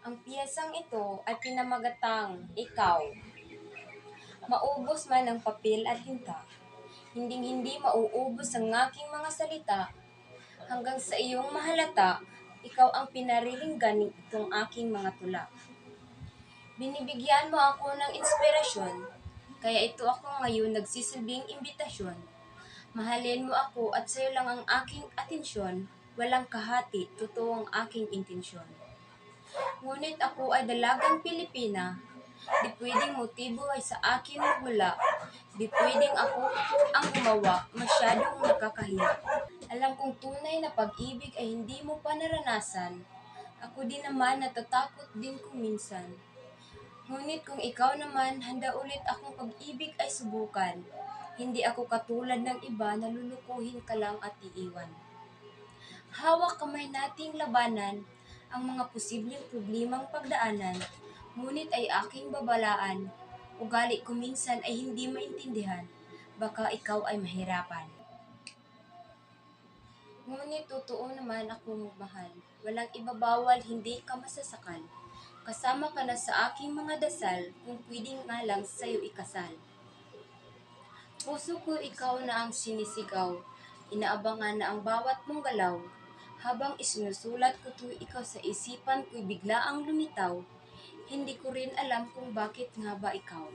Ang piyesang ito ay pinamagatang ikaw. Maubos man ang papel at tinta, hinding-hindi mauubos ang aking mga salita, hanggang sa iyong mahalata, ikaw ang pinariringgan nitong aking mga tula. Binibigyan mo ako ng inspirasyon, kaya ito ako ngayon nagsisilbing imbitasyon. Mahalin mo ako at sa'yo lang ang aking atensyon, walang kahati, totoo ang aking intensyon. Ngunit ako ay dalagang Pilipina, di pwedeng motibo ay sa akin magmula, di pwedeng ako ang gumawa, masyadong nakakahiya. Alam kong tunay na pag-ibig ay hindi mo pa naranasan, ako din naman natatakot din kung minsan. Ngunit kung ikaw naman, handa ulit akong pag-ibig ay subukan. Hindi ako katulad ng iba na lulukuhin ka lang at iiwan. Hawak kamay nating labanan ang mga posibleng problemang pagdaanan, ngunit ay aking babalaan. Ugali ko minsan ay hindi maintindihan, baka ikaw ay mahirapan. Ngunit totoo naman ako magmahal, walang ibabawal, hindi ka masasakal. Kasama ka na sa aking mga dasal, kung pwedeng nga lang sa'yo ikasal. Puso ko ikaw na ang sinisigaw, inaabangan na ang bawat mong galaw. Habang isinusulat ko to ikaw sa isipan ko'y bigla ang lumitaw, hindi ko rin alam kung bakit nga ba ikaw.